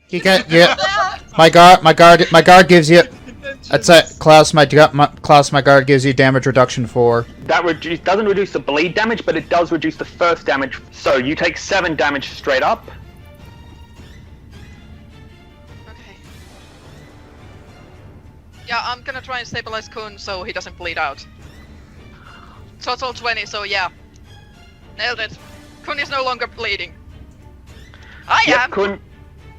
You get my guard gives you. That's it, Klaus. My guard gives you damage reduction 4. That doesn't reduce the bleed damage, but it does reduce the first damage. So you take 7 damage straight up. Okay. Yeah, I'm gonna try and stabilize Kun so he doesn't bleed out. Total 20, so yeah. Nailed it. Kun is no longer bleeding. I am! Kun,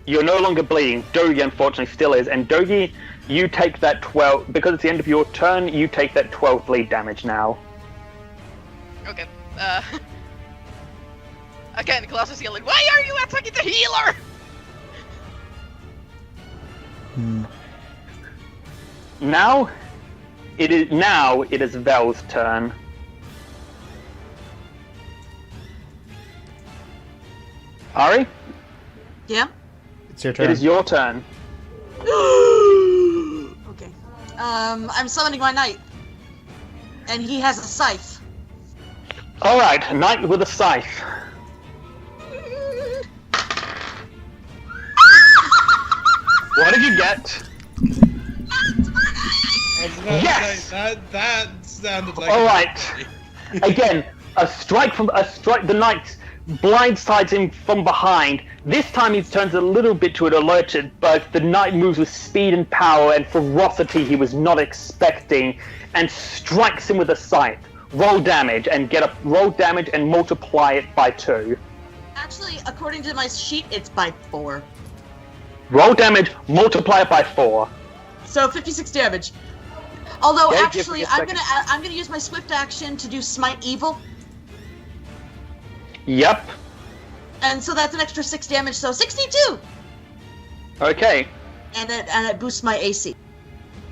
you're no longer bleeding. Dogi unfortunately still is, and Dogi, you take that 12, because it's the end of your turn, you take that 12 bleed damage now. Okay, again, Claus is yelling, why are you attacking the healer? Now it is Vell's turn. Ari? Yeah? It's your turn. It is your turn. Okay. I'm summoning my knight. And he has a scythe. Alright, knight with a scythe. What did you get? Yes! That sounded like. Alright. Again, the knight blindsides him from behind. This time he turns a little bit to it alerted, but the knight moves with speed and power and ferocity he was not expecting, and strikes him with a scythe. Roll damage and multiply it by 2. Actually, according to my sheet, it's by 4. Roll damage, multiply it by 4. So 56 damage. Although Yeah, actually, I'm gonna use my swift action to do smite evil, Yep. and so that's an extra 6 damage. So 62. Okay. And it boosts my AC.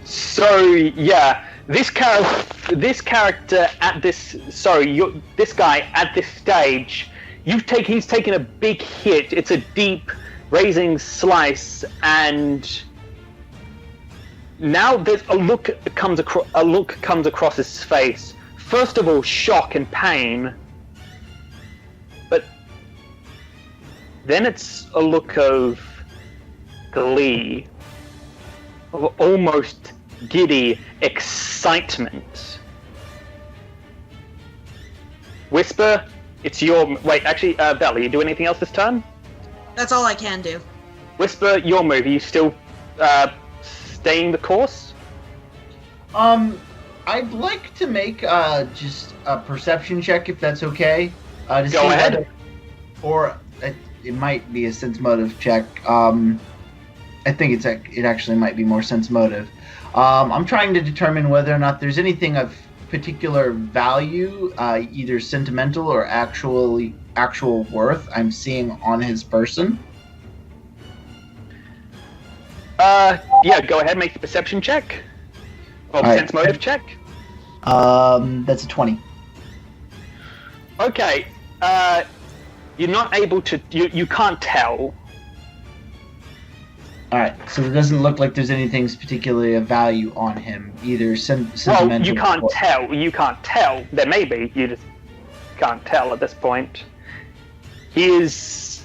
So yeah, this character at this this guy at this stage, he's taken a big hit. It's a deep, razing slice, and now there's a look comes across his face. First of all, shock and pain, but then it's a look of glee, of almost giddy excitement. Whisper, it's your... Wait, actually, Vell, are you doing anything else this turn? That's all I can do. Whisper, your move. Are you still staying the course? I'd like to make just a perception check, if that's okay. To Go ahead. Or it might be a sense motive check. I think it actually might be more sense motive. I'm trying to determine whether or not there's anything of particular value, either sentimental or actual worth, I'm seeing on his person. Yeah, go ahead, make the perception check. Or All right. sense motive check. That's a 20. Okay, you're not able to... You can't tell. Alright, so it doesn't look like there's anything particularly of value on him, either sentimental. Well, you can't tell. You can't tell. There may be. You just can't tell at this point. He is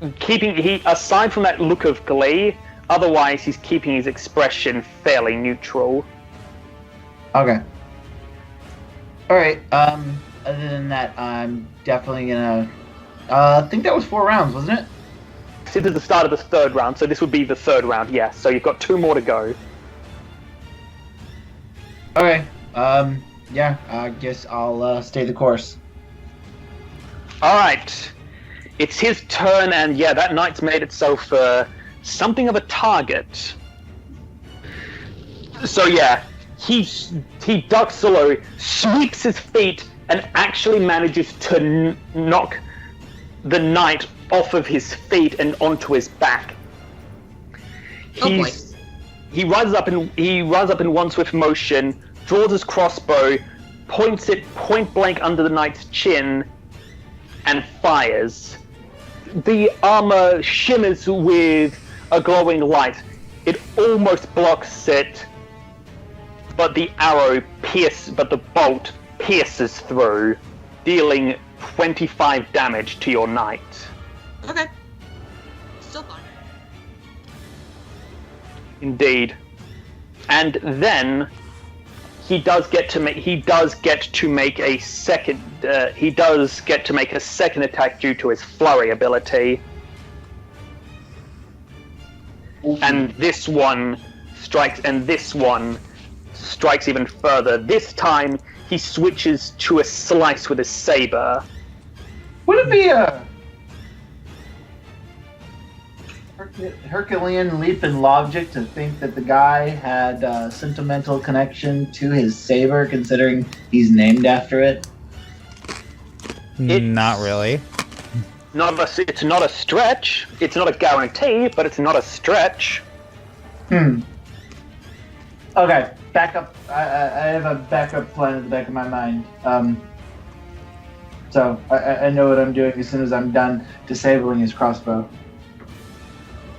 aside from that look of glee, otherwise he's keeping his expression fairly neutral. Okay. Alright, other than that, I'm definitely gonna... I think that was 4 rounds, wasn't it? This is the start of the 3rd round, so this would be the 3rd round, yes. So you've got 2 more to go. Okay. Yeah, I guess I'll stay the course. Alright. It's his turn, and yeah, that knight's made itself something of a target. So yeah, he ducks low, sweeps his feet, and actually manages to knock the knight off of his feet and onto his back. Oh boy. He rises up in one swift motion, draws his crossbow, points it point blank under the knight's chin, and fires. The armor shimmers with a glowing light. It almost blocks it, but the bolt pierces through, dealing 25 damage to your knight. Okay. Still fine. Indeed. And then he does get to make a second attack due to his flurry ability. And this one strikes even further. This time he switches to a slice with his saber. Would it be a Herculean leap in logic to think that the guy had a sentimental connection to his saber, considering he's named after it? Not really. It's not a stretch. It's not a guarantee, but it's not a stretch. Okay, backup. I have a backup plan in the back of my mind. So I know what I'm doing as soon as I'm done disabling his crossbow.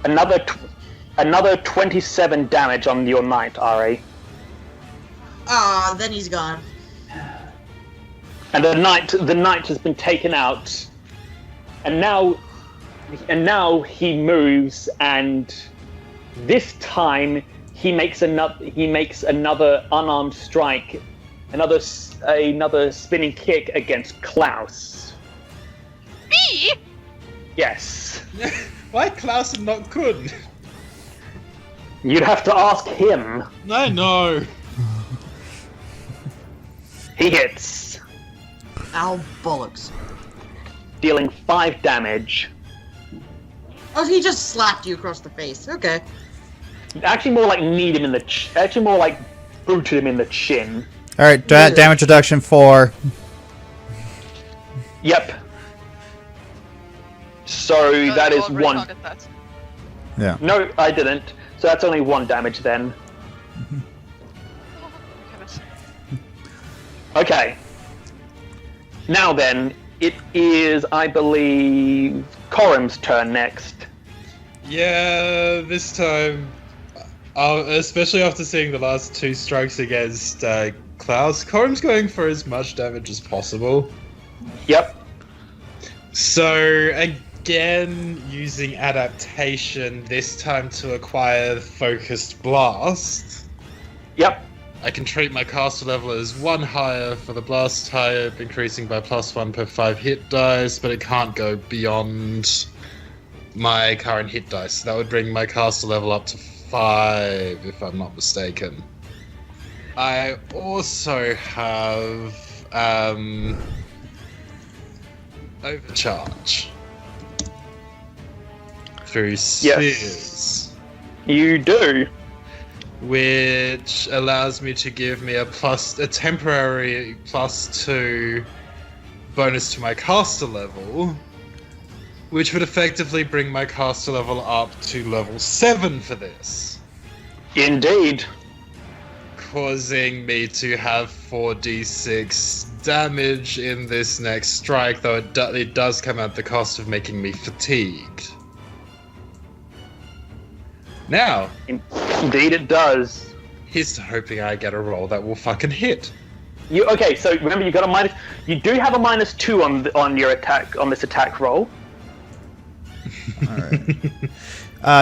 Another 27 damage on your knight, Ari. Then he's gone. And the knight has been taken out. And now he moves, and this time he makes another unarmed strike, another spinning kick against Klaus. Me? Yes. Why Klaus and not Kun? You'd have to ask him. No. He hits, Ow, bollocks. dealing 5 damage. Oh, he just slapped you across the face. Okay. Actually, more like kneed him in the. Actually, more like booted him in the chin. All right, damage reduction 4. Yep. So that is You already 1. target that. Yeah. No, I didn't. So that's only 1 damage then. Oh, goodness. Okay. Now then, it is, I believe, Korim's turn next. Yeah, this time, especially after seeing the last 2 strikes against Klaus, Korim's going for as much damage as possible. Yep. So, again, using adaptation, this time to acquire Focused Blast. Yep. I can treat my caster level as 1 higher for the blast type, increasing by +1 per 5 hit dice, but it can't go beyond my current hit dice. So that would bring my caster level up to 5, if I'm not mistaken. I also have Overcharge through Spheres. You do. Which allows me to give me a temporary +2 bonus to my caster level, which would effectively bring my caster level up to level 7 for this. Indeed. Causing me to have 4d6 damage in this next strike, though it does come at the cost of making me fatigued. Now, Indeed it does. here's to hoping I get a roll that will fucking hit. Okay, so remember you got a minus. You do have a -2 on your attack on this attack roll. All right.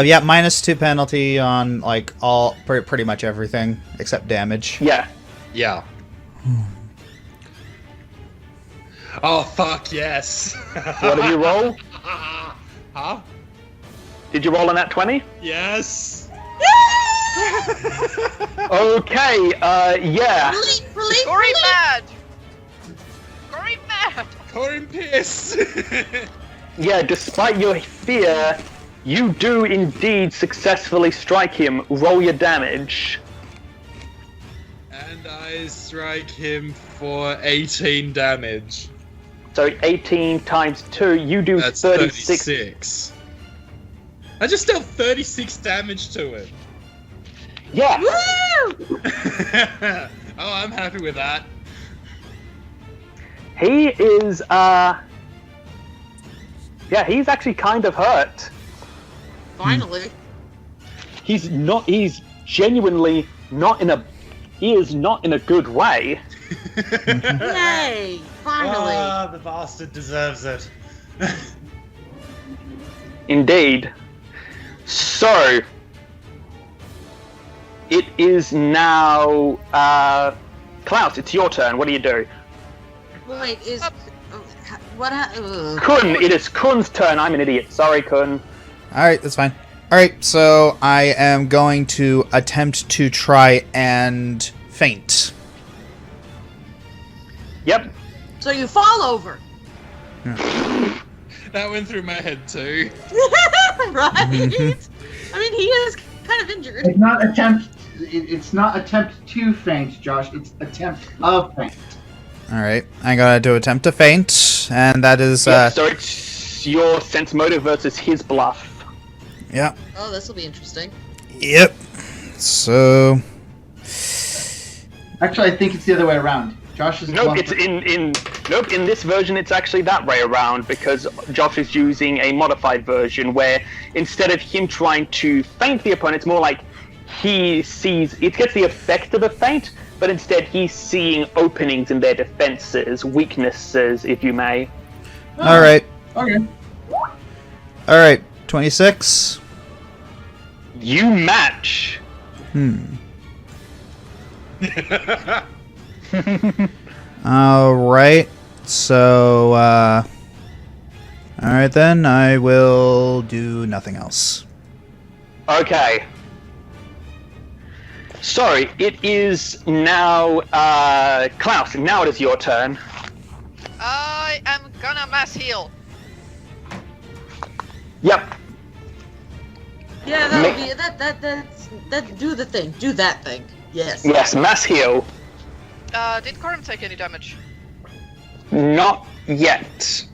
Yeah, -2 penalty on like all pretty much everything except damage. Yeah. Yeah. Oh fuck yes! What did you roll? Huh? Did you roll on that 20? Yes. Okay. Yeah. Relief, relief. Korim mad! Korim mad! Korim piss! Yeah, despite your fear, you do indeed successfully strike him. Roll your damage. And I strike him for 18 damage. So 18 times 2, you do That's 36. 36. I just dealt 36 damage to it. Yeah. Woo! Oh, I'm happy with that. He is, yeah, he's actually kind of hurt. Finally. He's genuinely not in a, he is not in a good way. Yay! Finally. Ah, the bastard deserves it. Indeed. So, it is now, Klaus, it's your turn. What do you do? Wait, is what? Kun, it is Kun's turn. I'm an idiot. Sorry, Kun. Alright, that's fine. Alright, so I am going to attempt to try and faint. Yep. So you fall over, That went through my head too. right? I mean, he is kind of injured. It's not attempt. It's not attempt to faint, Josh. It's attempt of faint. Alright, I'm gonna do attempt to faint, and that is, Yep, so it's your sense motive versus his bluff. yeah. Oh, this will be interesting. Yep. So, Actually, I think it's the other way around. Josh is Nope, bluff- it's nope, in this version it's actually that way around because Josh is using a modified version where instead of him trying to feint the opponent, it's more like he sees, it gets the effect of a feint, but instead he's seeing openings in their defenses, weaknesses, if you may. alright. Okay. Alright, 26. You match. Alright, so, alright then, I will do nothing else. Okay. So, it is now, Klaus, now it is your turn. I am gonna mass heal. Yep. Yeah, that'll be that. Do the thing. Do that thing. Yes. Yes, mass heal. Did Korim take any damage? Not yet.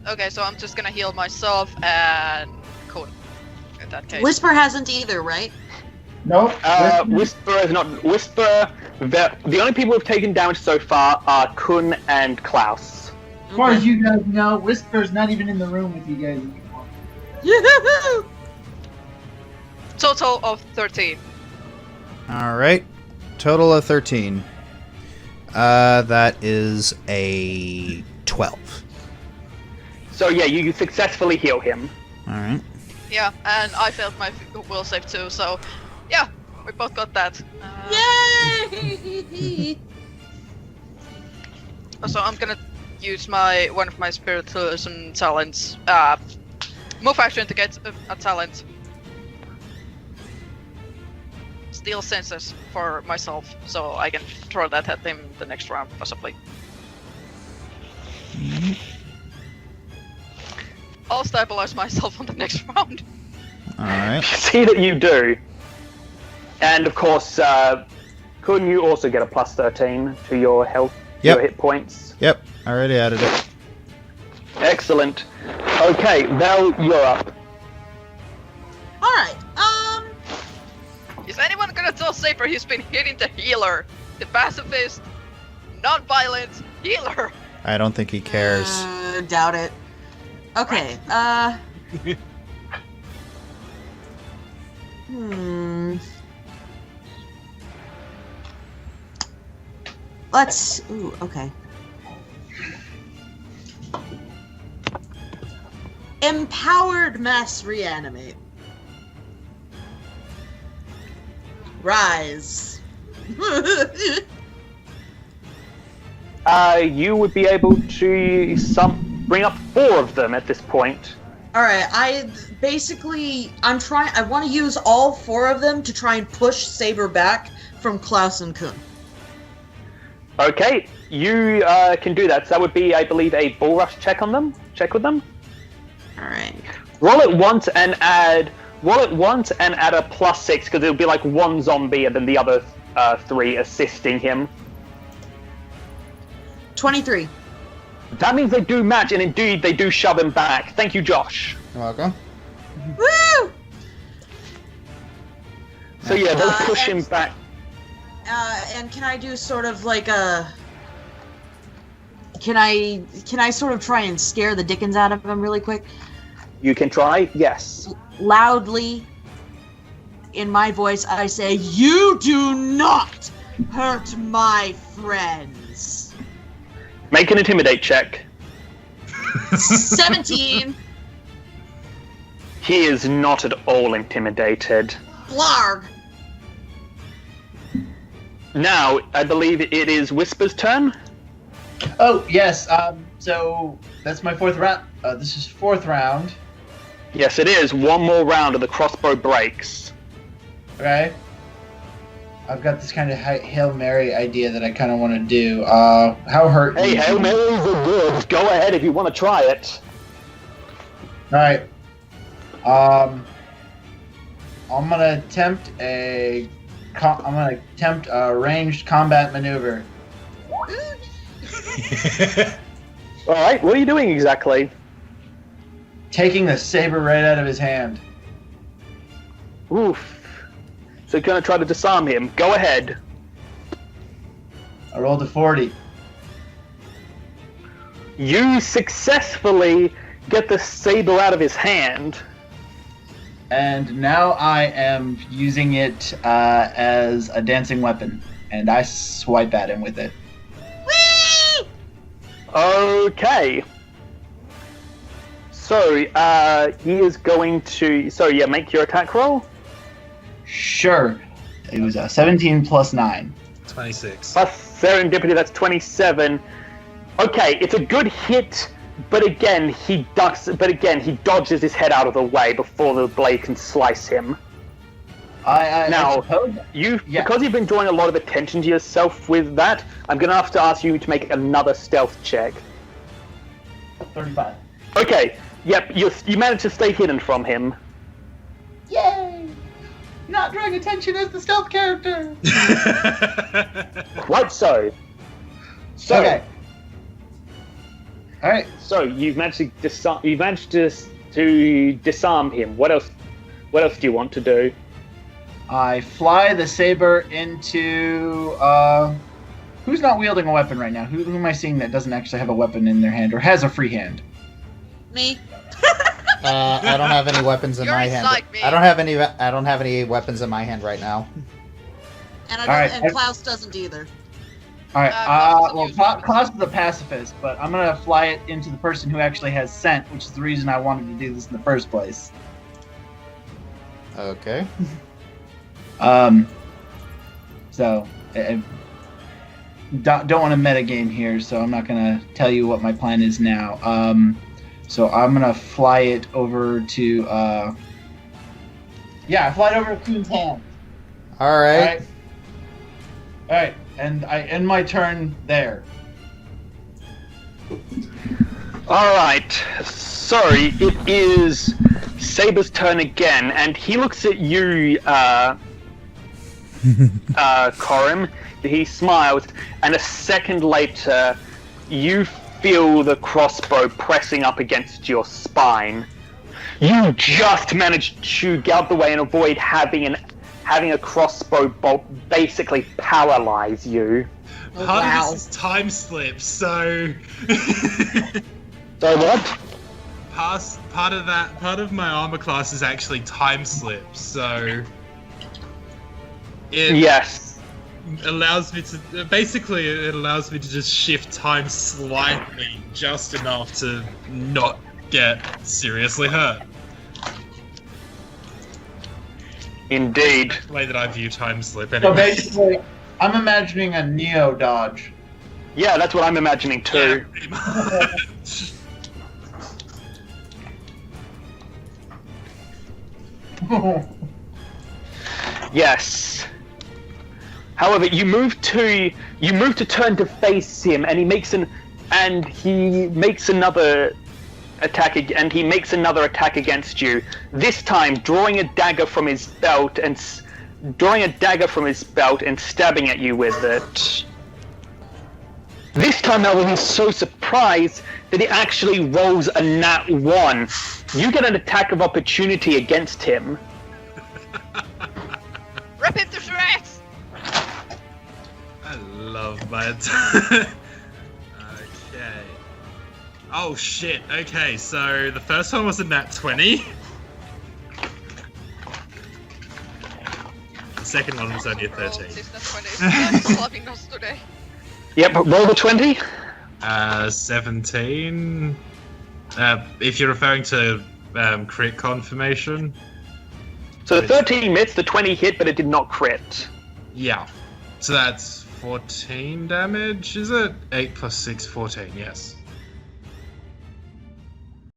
Okay, so I'm just gonna heal myself and Kun. In that case. Whisper hasn't either, right? Nope. Whisper is not. Whisper. The only people who've taken damage so far are Kun and Klaus. As far as you guys know, Whisper's not even in the room with you guys anymore. Yoo-hoo-hoo! Total of 13. Alright, total of 13. That is a 12. So yeah, you successfully heal him. Alright. Yeah, and I failed my will save too, so yeah, we both got that. Yay! So I'm gonna use one of my spiritualism talents, move action to get a talent. Steal senses for myself, so I can throw that at him the next round, possibly. I'll stabilize myself on the next round. Alright. See that you do. And of course, Kun, you also get a plus 13 to your health, Yep. your hit points. Yep, I already added it. Excellent. Okay, Vell, you're up. Alright, Is anyone gonna tell Saber he's been hitting the healer? The pacifist, non-violent healer! I don't think he cares. doubt it. Okay, Let's, ooh, okay. Empowered mass reanimate. Rise. You would be able to bring up 4 of them at this point. Alright, I want to use all 4 of them to try and push Saber back from Klaus and Kun. Okay, you can do that. So that would be, I believe, a bull rush check on them. Check with them. Alright. Roll it once and add a +6 because it'll be like one zombie and then the other 3 assisting him. 23. That means they do match, and indeed they do shove him back. Thank you, Josh. You're welcome. Woo! So yeah, they'll push him and- back. And can I do sort of like a... Can I sort of try and scare the dickens out of him really quick? You can try, yes. Loudly, in my voice, I say, "You do not hurt my friends." Make an intimidate check. 17. He is not at all intimidated. Blarg. Now, I believe it is Whisper's turn. Oh yes. So that's my 4th round. This is 4th round. Yes, it is. One more round of the crossbow breaks. Okay. I've got this kind of Hail Mary idea that I kind of want to do. How hurt? Hey, Hail Marys are good. Go ahead if you want to try it. All right. I'm gonna attempt a ranged combat maneuver. All right, what are you doing exactly? Taking the saber right out of his hand. Oof. So you're going to try to disarm him. Go ahead. I rolled a 40. You successfully get the saber out of his hand. And now I am using it as a dancing weapon. And I swipe at him with it. Whee! Okay. So, he is going to... So, yeah, make your attack roll. Sure. It was a 17 plus 9. 26. Plus serendipity, that's 27. Okay, it's a good hit, but again, he ducks... But again, he dodges his head out of the way before the blade can slice him. I Now, suppose... Yeah. because you've been drawing a lot of attention to yourself with that, I'm going to have to ask you to make another stealth check. 35. Okay, yep, you managed to stay hidden from him. Yay! Not drawing attention as the stealth character! Quite so. So, Okay. Alright. So you've managed to disarm. You've managed to disarm him. What else? What else do you want to do? I fly the saber into... Who's not wielding a weapon right now? Who am I seeing that doesn't actually have a weapon in their hand or has a free hand? Me. I don't have any weapons in You're my just hand. like me. I don't have any weapons in my hand right now. And I don't, Alright. and Klaus doesn't either. Alright, Klaus well, doesn't use Claus is a pacifist, but I'm gonna fly it into the person who actually has scent, which is the reason I wanted to do this in the first place. Okay. So, I don't want to metagame here, so I'm not gonna tell you what my plan is now. So I'm gonna fly it over to, yeah, I fly it over to Queen's hand. All right. Alright, and I end my turn there. All right. Sorry, it is Saber's turn again, and he looks at you, Korim. He smiles, and a second later, you feel the crossbow pressing up against your spine. You just managed to get out the way and avoid having a crossbow bolt basically paralyze you. Part Wow. of this is time slip, so So what? part of my armor class is actually time slip, so it Yes. allows me to it allows me to just shift time slightly, just enough to not get seriously hurt. Indeed. The way that I view time slip, So anyway. basically, I'm imagining a Neo dodge. Yeah, that's what I'm imagining Yeah, too. pretty much. Yes. However, you move to turn to face him, and he makes another attack against you. This time, drawing a dagger from his belt and stabbing at you with it. This time, however, he's so surprised that he actually rolls a nat 1. You get an attack of opportunity against him. Rip him to shreds! I love my attack. Okay. Oh shit, okay, so the first one was a nat 20. The second one was only a 13. Oh, this nat 20 is loving us today. Yep, roll the 20. 17. If you're referring to crit confirmation. So the 13 missed, the 20 hit, but it did not crit. Yeah. So that's 14 damage, is it? 8 plus 6, 14, yes.